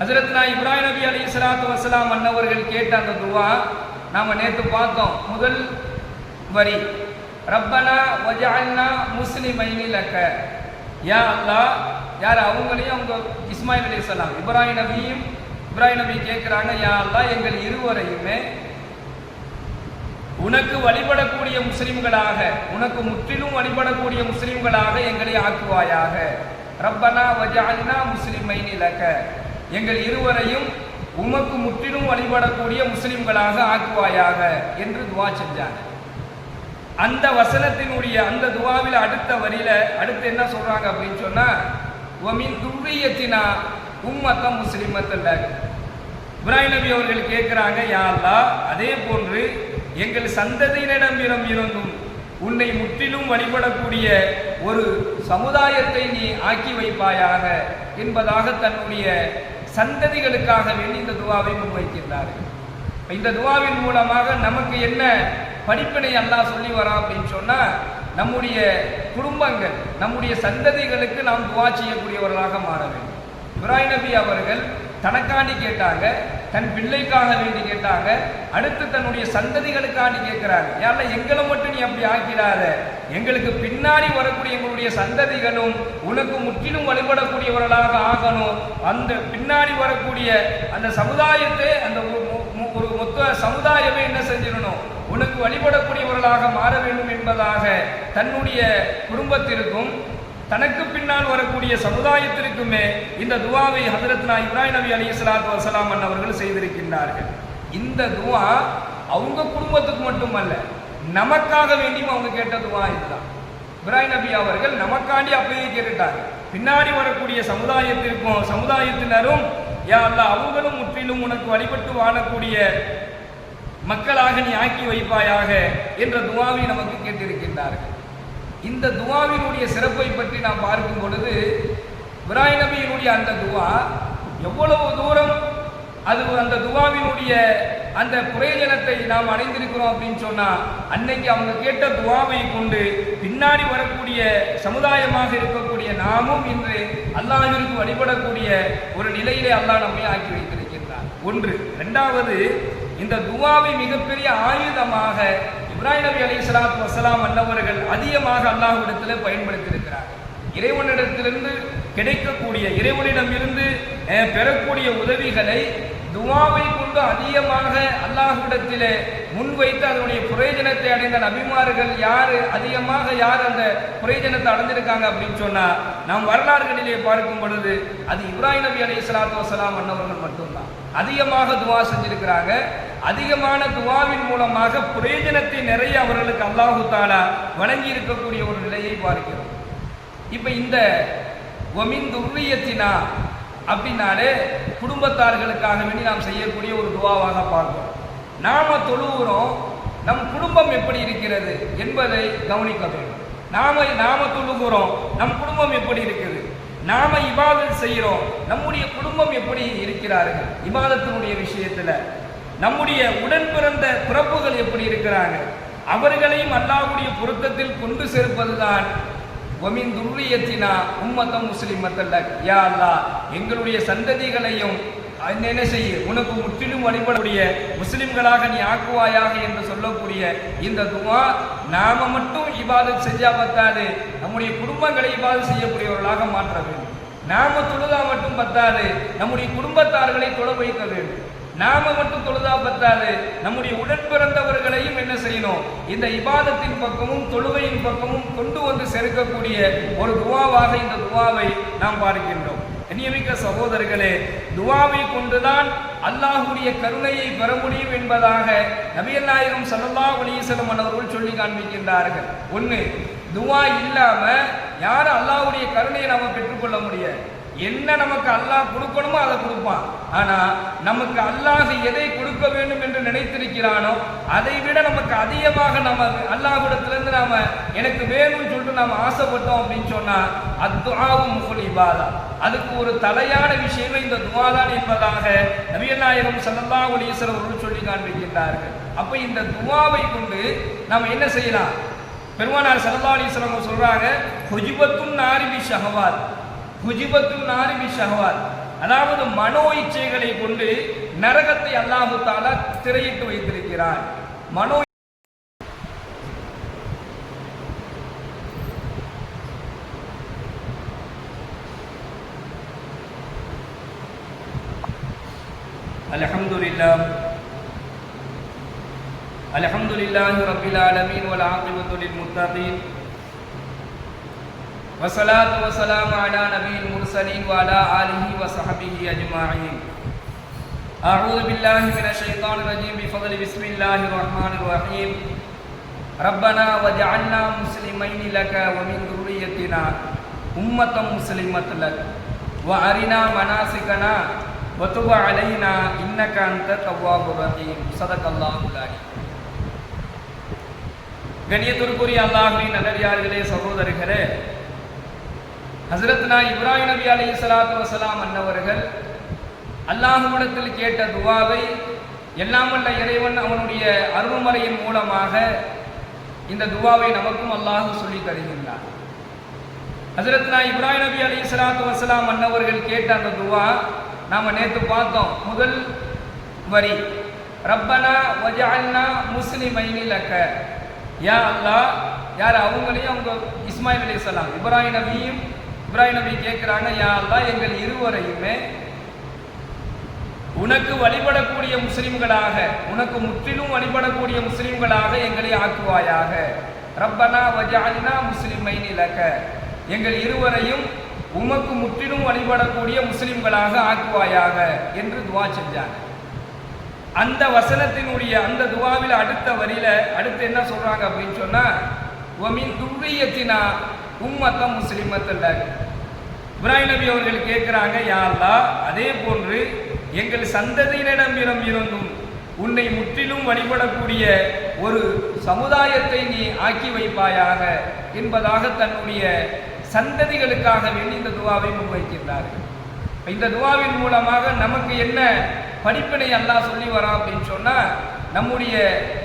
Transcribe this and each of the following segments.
ஹஜ்ரத்னா இப்ராஹிம் நபி அலைஹிஸ்ஸலாத்து வஸ்ஸலாம் அன்னவர்கள் கேட்ட அந்த துவா நாம் நேற்று பார்த்தோம். முதல் வரி ரப்பனா வஜஅல்னா முஸ்லிமைனி லக, யா அல்லாஹ், யார் அவங்களையும் அவங்க இஸ்மாயில் அலைஹிஸ்ஸலாம் இப்ராஹிம் நபி கேட்குறாங்க, யா அல்லாஹ் எங்கள் இருவரையுமே உனக்கு வழிபடக்கூடிய முஸ்லிம்களாக, உனக்கு முற்றிலும் வழிபடக்கூடிய முஸ்லிம்களாக எங்களை ஆக்குவாயாக. ரப்பனா வஜஅல்னா முஸ்லிமைனி லக, எங்கள் இருவரையும் உமக்கு முற்றிலும் வழிபடக்கூடிய முஸ்லிம்களாக ஆக்குவாயாக என்று துவா செஞ்சாங்க. அந்த வசனத்தினுடைய அந்த துவாவில் அடுத்த வரியில அடுத்து என்ன சொல்றாங்க அப்படின்னு சொன்னா, வமின் துர்ரியத்தினா உம்மத்தம் முஸ்லிமத்தல்ல. இப்ராஹிம் நபி அவர்கள் கேட்கிறாங்க, யா அல்லாஹ், அதே போன்று எங்கள் சந்ததியினிடம் இருந்தும் உன்னை முற்றிலும் வழிபடக்கூடிய ஒரு சமுதாயத்தை நீ ஆக்கி வைப்பாயாக என்பதாக தன்னுடைய சந்ததிகளுக்காக வேண்டி இந்த துவாவை முன்வைக்கின்றார்கள். இந்த துவாவின் மூலமாக நமக்கு என்ன படிப்பினை அல்லாஹ் சொல்லி வரா அப்படின்னு சொன்னா, நம்முடைய குடும்பங்கள், நம்முடைய சந்ததிகளுக்கு நாம் துவா செய்யக்கூடியவர்களாக மாற வேண்டும். இப்ராஹிம் நபி அவர்கள் தனக்காண்டி கேட்டாங்க, தன் பிள்ளைக்காக வேண்டி கேட்டாங்க, அடுத்து தன்னுடைய சந்ததிகளுக்காண்டி கேட்கிறாங்க, யாரெல்லாம் எங்களை மட்டும் நீ அப்படி ஆக்கிடாத, எங்களுக்கு பின்னாடி வரக்கூடிய எங்களுடைய சந்ததிகளும் உனக்கு முற்றிலும் வழிபடக்கூடியவர்களாக ஆகணும். அந்த பின்னாடி வரக்கூடிய அந்த சமுதாயத்தை, அந்த ஒரு மொத்த சமுதாயமே என்ன செஞ்சிடணும், உனக்கு வழிபடக்கூடியவர்களாக மாற வேண்டும் என்பதாக தன்னுடைய குடும்பத்திற்கும் தனக்கு பின்னால் வரக்கூடிய சமுதாயத்திற்குமே இந்த துவாவை ஹஜ்ரத்னா இப்ராஹிம் நபி அலைஹிஸ்ஸலாத்து வஸ்ஸலாம் அவர்கள் செய்திருக்கின்றார்கள். இந்த துவா அவங்க குடும்பத்துக்கு மட்டுமல்ல, நமக்காக வேண்டியும் அவங்க கேட்ட துவா இதுதான். இப்ராஹிம் நபி அவர்கள் நமக்காண்டி அப்பயே கேட்டுட்டாங்க, பின்னாடி வரக்கூடிய சமுதாயத்திற்கும் சமுதாயத்தினரும் யா அல்லாஹ் அவங்களும் முற்றிலும் உனக்கு வழிபட்டு வாழக்கூடிய மக்களாக நீ ஆக்கி வைப்பாயாக என்ற துவாவை நமக்கு கேட்டிருக்கின்றார்கள். இந்த துவாவினுடைய சிறப்பை பற்றி நாம் பார்க்கும் பொழுது, இப்ராஹிம் நபியினுடைய அந்த துவா எவ்வளவு தூரம் அது அந்த துவாவினுடைய அந்த பிரயோஜனத்தை நாம் அடைந்திருக்கிறோம் அப்படின்னு சொன்னா, அன்னைக்கு அவங்க கேட்ட துவாவை கொண்டு பின்னாடி வரக்கூடிய சமுதாயமாக இருக்கக்கூடிய நாமும் இன்று அல்லாஹ்விற்கு வழிபடக்கூடிய ஒரு நிலையிலே அல்லாஹ் நம்மை ஆக்கி வைத்திருக்கின்றார். ஒன்று. இரண்டாவது, இந்த துவாவை மிகப்பெரிய ஆயுதமாக இப்ராஹிம் நபி அலைஹிஸ்ஸலாத்து வஸ்ஸலாம் அன்னவர்கள் அதிகமாக அல்லாஹ்விடத்தில் பயன்படுத்தியிருக்கிறார்கள். இறைவனிடத்திலிருந்து கிடைக்கக்கூடிய, இறைவனிடமிருந்து பெறக்கூடிய உதவிகளை துவாவை கொண்டு அதிகமாக அல்லாஹ்விடத்திலே முன்வைத்து அதனுடைய பிரயோஜனத்தை அடைந்த நபிமார்கள் யார், அதிகமாக யார் அந்த பிரயோஜனத்தை அடைஞ்சிருக்காங்க அப்படின்னு சொன்னா, நாம் வரலாறுகளிலே பார்க்கும் பொழுது அது இப்ராஹிம் நபி அலைஹிஸ்ஸலாத்து வஸ்ஸலாம் அன்னவர்கள் மட்டும்தான் அதிகமாக துவா செஞ்சிருக்கிறாங்க. அதிகமான துவாவின் மூலமாக பிரயோஜனத்தை நிறைய அவர்களுக்கு அல்லாஹு தஆலா வழங்கி இருக்கக்கூடிய ஒரு நிலையை பார்க்கிறோம். இப்ப இந்த வமின் துர்ரியத்தினா அப்படின்னாலே குடும்பத்தார்களுக்காக வேண்டி நாம் செய்யக்கூடிய ஒரு துவாவாக பார்க்கிறோம். நாம தொழுகிறோம், நம் குடும்பம் எப்படி இருக்கிறது என்பதை கவனிக்க வேண்டும். நாம தொழுகிறோம், நம் குடும்பம் எப்படி இருக்குது, நாம இபாதத் செய்கிறோம், நம்முடைய குடும்பம் எப்படி இருக்கிறார்கள், இபாதத்தினுடைய விஷயத்துல நம்முடைய உடன் பிறந்த பிறப்புகள் எப்படி இருக்கிறாங்க, அவர்களையும் அல்லாஹ்வுடைய பொருத்தத்தில் கொண்டு சேர்ப்பதுதான் வமின் துர்ரியத்தினா உம்மத்தம் முஸ்லிமத்தல்ல. யா அல்லாஹ், எங்களுடைய சந்ததிகளையும் என்ன செய்ய, உனக்கு முற்றிலும் வழிபடக்கூடிய முஸ்லிம்களாக நீ ஆக்குவாயாக என்று சொல்லக்கூடிய இந்த துவா நாம மட்டும் இபாதத் செஞ்சா பத்தாது, நம்முடைய குடும்பங்களை இபாதத் செய்யக்கூடியவர்களாக மாற்ற வேண்டும். நாம தொழுதா மட்டும் பத்தாது, நம்முடைய குடும்பத்தார்களை தொழ வைக்க வேண்டும். நாம மட்டும் தொழுதா பத்தாது, நம்முடைய உடன் பிறந்தவர்களையும் என்ன செய்யணும், இந்த இபாதத்தின் பக்கமும் தொழுகையின் பக்கமும் கொண்டு வந்து சேர்க்கக்கூடிய ஒரு துவாவாக இந்த துவாவை நாம் பார்க்கின்றோம். கண்ணியமிக்க சகோதரர்களே, துவாவை கொண்டுதான் அல்லாஹ்வுடைய கருணையை பெற முடியும் என்பதாக நபிகள் நாயகம் ஸல்லல்லாஹு அலைஹி வஸல்லம் அவர்கள் சொல்லி காண்பிக்கின்றார்கள். ஒன்று, துவா இல்லாம யாரும் அல்லாஹ்வுடைய கருணையை நாம பெற்றுக்கொள்ள முடியாது. என்ன நமக்கு அல்லாஹ் கொடுக்கணுமோ அதை கொடுப்பான். ஆனா நமக்கு அல்லாஹ் எதை கொடுக்க வேண்டும் என்று நினைத்திருக்கிறானோ அதை விட நமக்கு அதிகமாக நம்ம அல்லாஹ்விடத்திலிருந்து நாம எனக்கு வேணும்னு சொல்லிட்டு நாம ஆசைப்பட்டோம் அப்படின்னு சொன்னா அத்துஆவு முஃபுல் இபாதா, அதுக்கு ஒரு தலையான விஷயமே இந்த துஆ தான் என்பதாக நபிகள் நாயகம் ஸல்லல்லாஹு அலைஹி வஸல்லம் அவர்கள் சொல்லி காண்பிக்கின்றார்கள். அப்ப இந்த துஆவை கொண்டு நாம என்ன செய்யலாம்? பெருமானார் ஸல்லல்லாஹு அலைஹி வஸல்லம் சொல்றாங்க, ஹுஜ்பத்துன் நாரி பி ஷஹவாத், ஹுஜ்பத்துன் நாரி பி ஷஹவாத், அதாவது மனோ இச்சைகளை கொண்டு நரகத்தை அல்லாஹு தஆலா திரையிட்டு வைத்திருக்கிறார். மனோ அல்ஹம்துலில்லாஹி ரப்பில் ஆலமீன் வல் ஆகிபத்து லில் முத்தகீன் வஸ்ஸலாத்து வஸ்ஸலாமு அலா நபியில் முர்சலீன் வ அலா ஆலிஹி வ ஸஹ்பிஹி அஜ்மாஈன். அஊது பில்லாஹி மினஷ் ஷைத்தானிர் ரஜீம் பிஃபضل பிஸ்மில்லாஹிர் ரஹ்மானிர் ரஹீம். ரப்பனா வஜஅல்னா முஸ்லிமைனி லக வ மின் ذُرِّيَّتِنَا உம்மத்தம் முஸ்லிமத்தன் லக வ அரினா மனாசிகனா வ துப் அலைனா இன்னக அன்த தவ்வாபுர் ரஹீம். ஸதகல்லாஹுல் அலீம். கண்ணியத்திற்குரிய அல்லாஹ்வின் நல்லடியார்களே, சகோதரர்களே, ஹஸரத்னா இப்ராஹிம் நபி அலைஹிஸ்ஸலாத்து வஸலாம் அன்னவர்கள் அல்லாஹ்விடத்தில் கேட்ட துஆவை எல்லாம் வல்ல இறைவன் அவனுடைய அருள்மறையின் மூலமாக இந்த துஆவை நமக்கும் அல்லாஹ் சொல்லி தருகின்றார். ஹஸரத்னா இப்ராஹிம் நபி அலைஹிஸ்ஸலாத்து வஸலாம் அன்னவர்கள் கேட்ட அந்த துஆ நாம நேற்று பார்த்தோம். முதல் வரி ரப்பனா வஜஅல்னா முஸ்லிமைனி லக, யா அல்லாஹ், யார் அவங்களையும் அவங்க இஸ்மாயில் அலைஹிஸ்ஸலாம் இப்ராஹிம் நபி கேட்குறாங்க, யா அல்லாஹ் எங்கள் இருவரையுமே உனக்கு வழிபடக்கூடிய முஸ்லிம்களாக, உனக்கு முற்றிலும் வழிபடக்கூடிய முஸ்லிம்களாக எங்களை ஆக்குவாயாக. ரப்பனா வஜஅல்னா முஸ்லிமைனி லக, எங்கள் இருவரையும் உமக்கு முற்றிலும் வழிபடக்கூடிய முஸ்லிம்களாக ஆக்குவாயாக என்று துஆ செஞ்சாங்க. அந்த வசனத்தினுடைய அந்த துஆவில் அடுத்த வரியில அடுத்து என்ன சொல்றாங்க அப்படின்னு சொன்னா, வ மின் ذُرِّيَّتِنَا உம்மத்தம் முஸ்லிமத்தன் லக. இப்ராஹிம் நபி அவர்கள் கேட்கிறாங்க, யா அல்லாஹ், அதே போன்று எங்கள் சந்ததியினரிடம் இருந்தும் உன்னை முற்றிலும் வழிபடக்கூடிய ஒரு சமுதாயத்தை நீ ஆக்கி வைப்பாயாக என்பதாக தன்னுடைய சந்ததிகளுக்காக வேண்டி இந்த துஆவை முன்வைக்கின்றார்கள். இந்த துஆவின் மூலமாக நமக்கு என்ன படிப்பினை அல்லாஹ் சொல்லி வரான் அப்படின்னு சொன்னா, நம்முடைய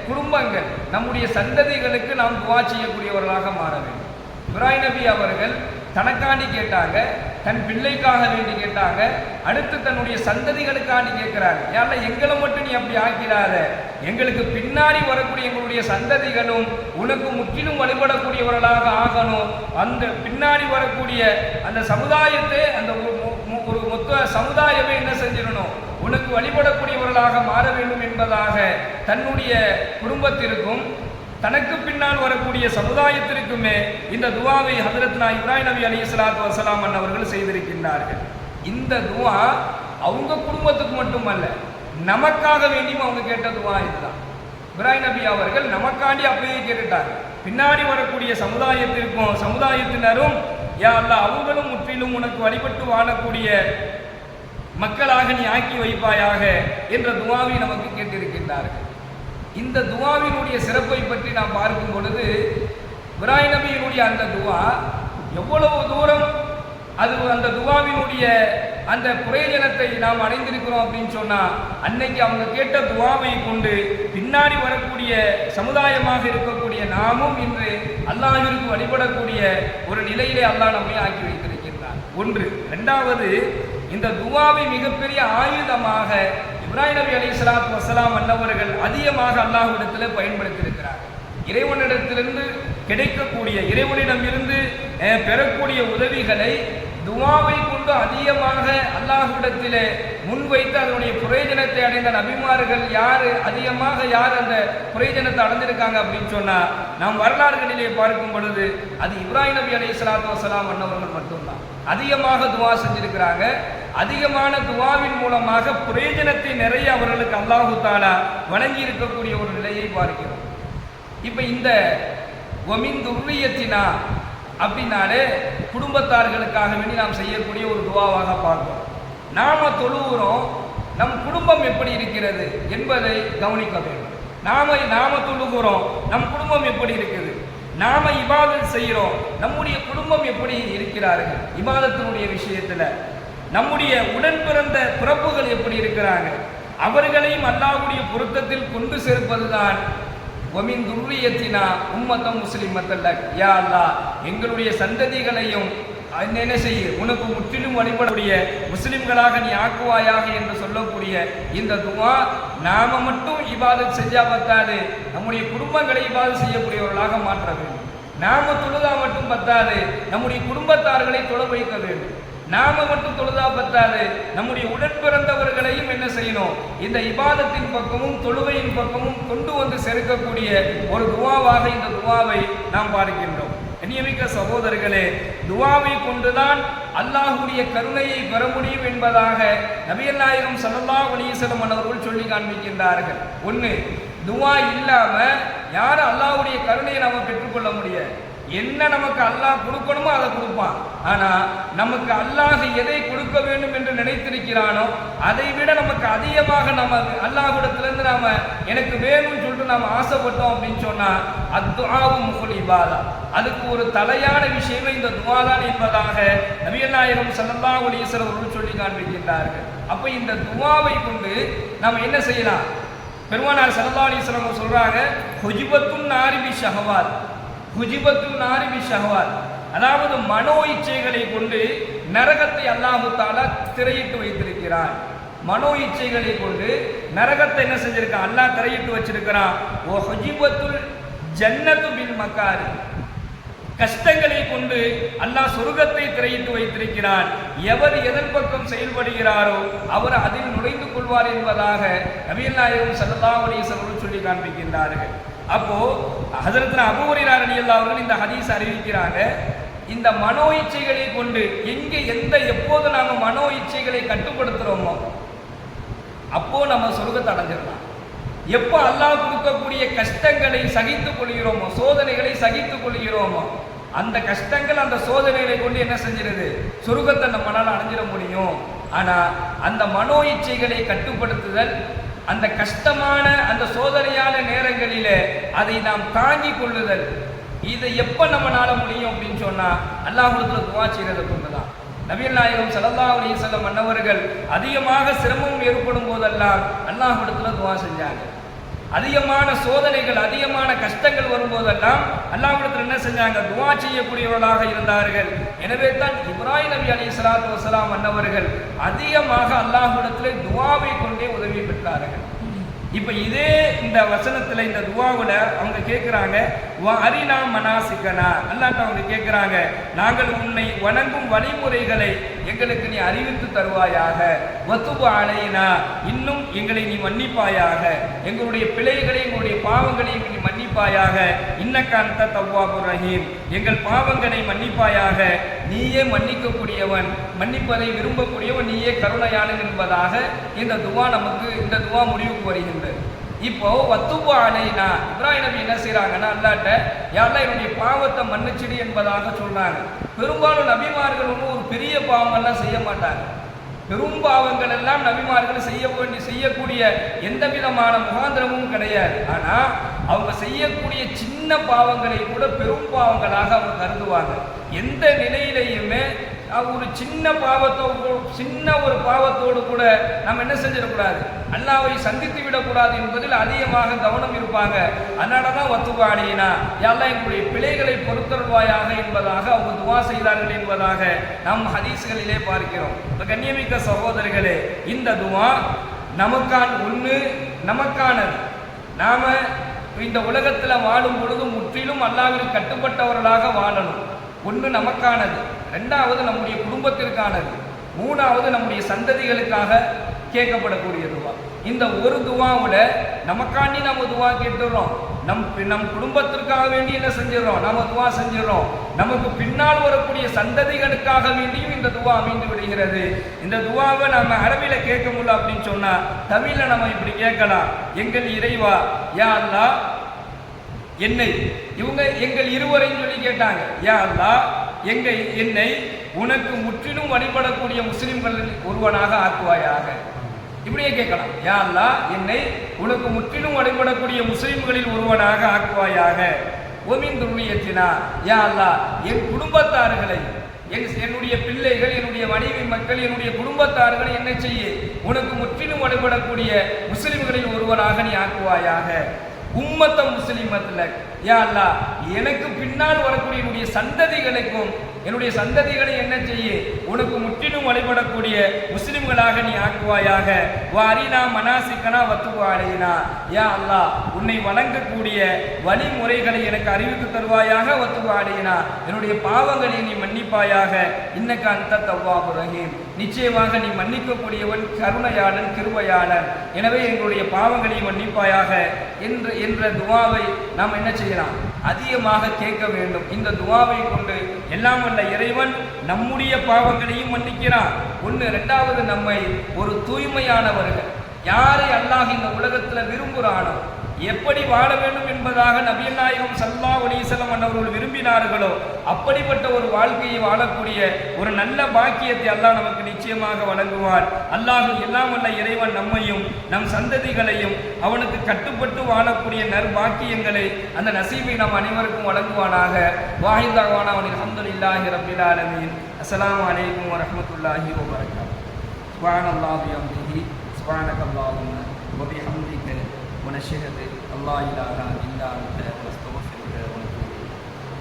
குடும்பங்கள், நம்முடைய சந்ததிகளுக்கு நாம் துஆ செய்யக்கூடியவர்களாக மாற வேண்டும். இப்ராஹிம் நபி அவர்கள் தனக்காண்டி கேட்டாங்க, தன் பிள்ளைக்காக வேண்டி கேட்டாங்க, அடுத்து தன்னுடைய சந்ததிகளுக்காண்டி கேட்கிறாங்க, யாரெல்லாம் எங்களை மட்டும் நீ அப்படி ஆக்கிறாத, எங்களுக்கு பின்னாடி வரக்கூடிய எங்களுடைய சந்ததிகளும் உனக்கு முற்றிலும் வழிபடக்கூடியவர்களாக ஆகணும். அந்த பின்னாடி வரக்கூடிய அந்த சமுதாயத்தை, அந்த ஒரு மொத்த சமுதாயமே என்ன செஞ்சிடணும், உனக்கு வழிபடக்கூடியவர்களாக மாற வேண்டும் என்பதாக தன்னுடைய குடும்பத்திற்கும் தனக்கு பின்னால் வரக்கூடிய சமுதாயத்திற்குமே இந்த துஆவை ஹஸரத்னா இப்ராஹிம் நபி அலைஹிஸ்ஸலாத்து வஸலாம் அவர்கள் செய்திருக்கின்றார்கள். இந்த துஆ அவங்க குடும்பத்துக்கு மட்டுமல்ல, நமக்காக வேண்டியும் அவங்க கேட்ட துஆ இதுதான். இப்ராஹிம் நபி அவர்கள் நமக்காண்டி அப்படியே கேட்டுட்டாங்க. பின்னாடி வரக்கூடிய சமுதாயத்திற்கும் சமுதாயத்தினரும், யா அல்லாஹ், அவங்களும் முற்றிலும் உனக்கு வழிபட்டு வாழக்கூடிய மக்களாக நீ ஆக்கி வைப்பாயாக என்ற துஆவை நமக்கு கேட்டிருக்கின்றார்கள். இந்த துஆவினுடைய சிறப்பை பற்றி நாம் பார்க்கும் பொழுது, இப்ராஹிம் நபியினுடைய அந்த துஆ எவ்வளவு தூரம் அது அந்த துஆவினுடைய அந்த பிரயோஜனத்தை நாம் அடைந்திருக்கிறோம் அப்படின்னு சொன்னா, அன்னைக்கு அவங்க கேட்ட துஆவை கொண்டு பின்னாடி வரக்கூடிய சமுதாயமாக இருக்கக்கூடிய நாமும் இன்று அல்லாஹ்விற்கு வழிபடக்கூடிய ஒரு நிலையிலே அல்லாஹ் நம்மை ஆக்கி வைத்திருக்கின்றார். ஒன்று. இரண்டாவது, இந்த துஆவை மிகப்பெரிய ஆயுதமாக இப்ராஹிம் நபி அலைஹிஸ்ஸலாத்து வஸலாம் அன்னவர்கள் அதிகமாக அல்லாஹ்விடத்தில் பயன்படுத்தியிருக்கிறார். இறைவனிடத்திலிருந்து கிடைக்கக்கூடிய, இறைவனிடம் இருந்து பெறக்கூடிய உதவிகளை துஆவை கொண்டு அதிகமாக அல்லாஹ்விடத்திலே முன்வைத்து அதனுடைய பிரயோஜனத்தை அடைந்த நபிமார்கள் அதிகமாக அந்த பிரயோஜனத்தை அடைந்திருக்காங்க அப்படின்னு சொன்னா, நாம் வரலாறுகளிலே பார்க்கும் பொழுது அது இப்ராஹிம் நபி அலைஹிஸ்ஸலாத்து வஸலாம் அன்னவர்கள் மட்டும்தான் அதிகமாக துஆ செஞ்சிருக்கிறாங்க. அதிகமான துஆவின் மூலமாக பிரயோஜனத்தை நிறைய அவர்களுக்கு அல்லாஹு தஆலா வழங்கி இருக்கக்கூடிய ஒரு நிலையை பார்க்கிறோம். இப்ப இந்த வ மின் ذُرِّيَّتِنَا அப்படின்னாலே குடும்பத்தார்களுக்காக வேண்டி நாம் செய்யக்கூடிய ஒரு துஆவாக பார்க்கிறோம். நாம தொழுகிறோம், நம் குடும்பம் எப்படி இருக்கிறது என்பதை கவனிக்க வேண்டும். நாம தொழுகிறோம், நம் குடும்பம் எப்படி இருக்குது? நாம இபாதத் செய்கிறோம், நம்முடைய குடும்பம் எப்படி இருக்கிறார்கள்? இபாதத்தினுடைய விஷயத்துல நம்முடைய உடன் பிறந்த பிறப்புகள் எப்படி இருக்கிறாங்க? அவர்களையும் அல்லாஹ்வுடைய பொருத்தத்தில் கொண்டு சேர்ப்பதுதான் வ மின் ذُرِّيَّتِنَا உம்மத்தம் முஸ்லிமத்தன் லக. யா அல்லாஹ், எங்களுடைய சந்ததிகளையும் என்ன செய்ய உனக்கு முற்றிலும் வழிபடக்கூடிய முஸ்லிம்களாக நீ ஆக்குவாயாக என்று சொல்லக்கூடிய இந்த துவா நாம மட்டும் இபாதத் செஞ்சா பத்தாது, நம்முடைய குடும்பங்களை இபாதத் செய்யக்கூடியவர்களாக மாற்ற வேண்டும். நாம தொழுதா மட்டும் பத்தாது, நம்முடைய குடும்பத்தார்களை தொழ வைக்க வேண்டும். நாம மட்டும் தொழுதா பத்தாது, நம்முடைய உடன் பிறந்தவர்களையும் என்ன செய்யணும், இந்த இபாதத்தின் பக்கமும் தொழுகையின் பக்கமும் கொண்டு வந்து சேர்க்கக்கூடிய ஒரு துவாவாக இந்த துவாவை நாம் பார்க்கின்றோம். கண்ணியமிக்க சகோதரர்களே, துவாவை கொண்டுதான் அல்லாஹ்வுடைய கருணையை பெற முடியும் என்பதாக நபிகள் நாயகம் ஸல்லல்லாஹு அலைஹி வஸல்லம் அவர்கள் சொல்லி காண்பிக்கின்றார்கள். ஒன்று, துவா இல்லாம யாரும் அல்லாஹ்வுடைய கருணையை நாம பெற்றுக்கொள்ள முடியாது. என்ன நமக்கு அல்லாஹ் கொடுக்கணுமோ அதை கொடுப்பான். ஆனா நமக்கு அல்லாஹ் எதை கொடுக்க வேண்டும் என்று நினைத்திருக்கிறானோ அதை விட நமக்கு அதிகமாக நம்ம அல்லாஹ்விடத்திலிருந்து நாம எனக்கு வேணும்னு சொல்லிட்டு நாம ஆசைப்பட்டோம் அப்படின்னு சொன்னா அத்துஆவு முகுல் இபாதா, அதுக்கு ஒரு தலையான விஷயமே இந்த துஆ தான் என்பதாக நபிகள் நாயகம் ஸல்லல்லாஹு அலைஹி வஸல்லம் அவர்கள் சொல்லி காண்பிக்கின்றார்கள். அப்ப இந்த துஆவை கொண்டு நாம என்ன செய்யலாம்? பெருமானார் ஸல்லல்லாஹு அலைஹி வஸல்லம் சொல்றாங்க, ஹுஜிபத்துன் நாரி பி ஷஹவாத், ஹுஜிபத்துன் நாரி பி ஷஹவாத், அதாவது மனோ இச்சைகளை கொண்டு நரகத்தை அல்லாஹு தஆலா திரையிட்டு வைத்திருக்கிறான். மனோ இச்சைகளை கொண்டு நரகத்தை என்ன செஞ்சிருக்கான்? அல்லாஹ் திரையிட்டு வச்சிருக்கிறான். ஓ ஹுஜிபத்துல் ஜன்னத்து பில் மகாரி, கஷ்டங்களை கொண்டு அல்லாஹ் சொர்க்கத்தை திரையிட்டு வைத்திருக்கிறான். எவர் எதன் பக்கம் செயல்படுகிறாரோ அவர் அதில் நுழைந்து கொள்வார் என்பதாக நபிகள் நாயகம் ஸல்லல்லாஹு அலைஹி வஸல்லம் சொல்லி காண்பிக்கின்றார்கள். அப்போ ஹஜ்ரத் அபூ ஹுரைரா ரலியல்லாஹு அன்ஹு இந்த ஹதீஸ் அறிவிக்கிறாங்க, இந்த மனோ இச்சைகளை கொண்டு எங்கே எப்போது நாம மனோ இச்சைகளை கட்டுப்படுத்துறோமோ அப்போ நம்ம சொர்க்கத்தை அடைஞ்சிடலாம். எப்போ அல்லாஹ் கொடுக்கக்கூடிய கஷ்டங்களை சகித்துக் கொள்கிறோமோ, சோதனைகளை சகித்துக் கொள்கிறோமோ, அந்த கஷ்டங்கள் அந்த சோதனைகளை கொண்டு என்ன செஞ்சிருது? சொர்க்கத்தை நம்மளால அடைஞ்சிட முடியும். ஆனா அந்த மனோ இச்சைகளை கட்டுப்படுத்துதல், அந்த கஷ்டமான அந்த சோதனையான நேரங்களிலே அதை நாம் தாங்கிக் கொள்ளுதல், இதை எப்ப நம்மளால முடியும் அப்படின்னு சொன்னா அல்லாஹ்விடத்துல துஆ செய்யறதை கொண்டுதான். நபிகள் நாயகம் ஸல்லல்லாஹு அலைஹி வஸல்லம் அன்னவர்கள் அதிகமாக சிரமம் ஏற்படும் போதெல்லாம் அல்லாஹ்விடத்துல துஆ செஞ்சாங்க. அதிகமான சோதனைகள் அதிகமான கஷ்டங்கள் வரும்போதெல்லாம் அல்லாஹ்விடத்துல என்ன செஞ்சாங்க? துஆ செய்யக்கூடியவர்களாக இருந்தார்கள். எனவே தான் இப்ராஹிம் நபி அலைஹிஸ்ஸலாத்து வஸலாம் அன்னவர்கள் அதிகமாக அல்லாஹ்விடத்துல துஆவை கொண்டே உதவி பெற்றார்கள். இப்ப இதே இந்த வசனத்துல இந்த துஆவுல அவங்க கேட்கிறாங்க, வ அரினா மனாசிகனா, அல்லாஹ் அவங்க கேட்கிறாங்க, நாங்கள் உன்னை வணங்கும் வழிமுறைகளை எங்களுக்கு நீ அறிவித்து தருவாயாக, வத்துபு அலைனா, இன்னும் எங்களை நீ மன்னிப்பாயாக, எங்களுடைய பிழைகளை எங்களுடைய பாவங்களை நீ மன்னிப்பாயாக, இன்னக்க அன்த தவ்வாபுர் ரஹீம், எங்கள் பாவங்களை மன்னிப்பாயாக, நீயே மன்னிக்கக்கூடியவன், மன்னிப்பதை விரும்பக்கூடியவன், நீயே கருணையானவன் என்பதாக இந்த துஆ முடிவுக்கு வருகின்றது. இப்போ வத்துபு அலைனா, இப்ராஹிம் நபி என்ன செய்யறாங்கன்னா அல்லாஹ்ட்ட, யா அல்லாஹ் என்னுடைய பாவத்தை மன்னிச்சிடு என்பதாக சொல்றாங்க. பெரும்பாலும் நபிமார்கள் ஒரு பெரிய பாவங்கள்லாம் செய்ய மாட்டாங்க. பெரும் பாவங்கள் எல்லாம் நபிமார்கள் செய்யக்கூடிய எந்த விதமான முகாந்திரமும் கிடையாது. ஆனா அவங்க செய்யக்கூடிய சின்ன பாவங்களை கூட பெரும் பாவங்களாக அவங்க கருதுவாங்க. எந்த நிலையிலையுமே ஒரு சின்ன ஒரு பாவத்தோடு கூட நம்ம என்ன செஞ்சிடக்கூடாது? அல்லாஹ்வை சந்தித்து விடக்கூடாது என்பதில் அதிகமாக கவனம் இருப்பாங்க. அதனாலதான் வத்துபு அலைனா, யா அல்லாஹ் எங்களுடைய பிழைகளை பொறுத்தருள்வாயாக என்பதாக அவங்க துஆ செய்தார்கள் என்பதாக நாம் ஹதீஸ்களிலே பார்க்கிறோம். கண்ணியமிக்க சகோதரர்களே, இந்த துஆ நமக்கானது. நாம இந்த உலகத்துல வாழும் பொழுது முற்றிலும் அல்லாஹ்விற்கு கட்டுப்பட்டவர்களாக வாழணும். ஒன்று நமக்கானது, ரெண்டாவது நம்முடைய குடும்பத்திற்கானது, மூணாவது நம்முடைய சந்ததிகளுக்காக கேட்கப்படக்கூடிய துவா. இந்த ஒரு துவாவுல நமக்காண்டி நம்ம துவா கேட்டுறோம், நம் குடும்பத்திற்காக வேண்டி என்ன செஞ்சிடறோம்? நம்ம துவா செஞ்சிடறோம். நமக்கு பின்னால் வரக்கூடிய சந்ததிகளுக்காக வேண்டியும் இந்த துவா அமைந்து விடுகிறது. இந்த துவாவை நம்ம அரபில கேட்க முடியல அப்படின்னு சொன்னா தமிழ்ல நம்ம இப்படி கேட்கலாம், எங்கள் இறைவா, யா அல்லாஹ் என்னை, இவங்க எங்கள் இருவரையும் சொல்லி கேட்டாங்க, யா அல்லாஹ் என்னை உனக்கு முற்றிலும் வழிபடக்கூடிய முஸ்லிம்களில் ஒருவனாக ஆக்குவாயாக. இப்படியே கேட்கலாம், யா அல்லாஹ் என்னை உனக்கு முற்றிலும் வழிபடக்கூடிய முஸ்லிம்களில் ஒருவனாக ஆக்குவாயாக. ஒமின் துர்ரியத்தினா, யா அல்லாஹ் என் குடும்பத்தார்களை, என்னுடைய பிள்ளைகள், என்னுடைய மனைவி மக்கள், என்னுடைய குடும்பத்தார்களை என்ன செய்ய உனக்கு முற்றிலும் வழிபடக்கூடிய முஸ்லிம்களில் ஒருவனாக நீ ஆக்குவாயாக. உம்மத்த முஸ்லிமத்துல, யா அல்லாஹ் எனக்கு பின்னால் வரக்கூடிய என்னுடைய சந்ததிகளுக்கும் என்னுடைய சந்ததிகளை என்ன செய்ய உனக்கு முற்றிலும் வழிபடக்கூடிய முஸ்லிம்களாக நீ ஆக்குவாயாக. வாரினா மனாசிக்கனா வத்துபு அலைனா, யா அல்லாஹ் உன்னை வணங்கக்கூடிய வழிமுறைகளை எனக்கு அறிவித்து தருவாயாக. வத்துபு அலைனா, என்னுடைய பாவங்களை நீ மன்னிப்பாயாக. இன்னக அன்த தவ்வாபுர் ரஹீம், நிச்சயமாக நீ மன்னிக்கக்கூடியவன், கருணையாளன், கிருபையாளன். எனவே எங்களுடைய பாவங்களை மன்னிப்பாயாக என்ற துவாவை நாம் என்ன செய்யலாம், அதிகமாக கேட்க வேண்டும். இந்த துவாவை கொண்டு எல்லாம் வல்ல இறைவன் நம்முடைய பாவங்களையும் மன்னிக்கிறான். ஒன்று. இரண்டாவது, நம்மை ஒரு தூய்மையானவர்கள், யாரை அல்லாஹ் இந்த உலகத்தில் விரும்புகிறானோ, எப்படி வாழ வேண்டும் என்பதாக நபிகள் நாயகம் ஸல்லல்லாஹு அலைஹி வஸல்லம் அவர்கள் விரும்பினார்களோ அப்படிப்பட்ட ஒரு வாழ்க்கையை வாழக்கூடிய ஒரு நல்ல பாக்கியத்தை அல்லாஹ் நமக்கு நிச்சயமாக வழங்குவார். அல்லாஹ் எல்லாம் வல்ல இறைவன் நம்மையும் நம் சந்ததிகளையும் அவனுக்கு கட்டுப்பட்டு வாழக்கூடிய நற்பாக்கியங்களை, அந்த நசீபை நம் அனைவருக்கும் வழங்குவானாக. வாஹிதாவானா அல்ஹம்துலில்லாஹி ரப்பில் ஆலமீன். அஸ்ஸலாமு அலைக்கும் வரஹ்மத்துல்லாஹி வபரகாத்துஹு. சுப்ஹானல்லாஹி வபிஹம்திஹி, சுப்ஹானக்கல்லாஹும்ம வபிஹம்திக, ونشهد الله إله إلا أنت ونستغفرك ونتوب إليك.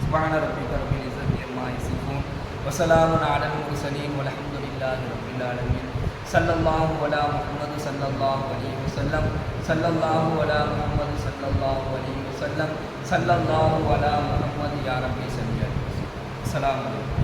سبحان ربك رب العزة عما يصفون وسلام على المرسلين والحمد لله رب العالمين. صلى الله على محمد صلى الله عليه وسلم. صلى الله على محمد صلى الله عليه وسلم. صلى الله على محمد يا ربي صل عليه وسلم. السلام عليكم.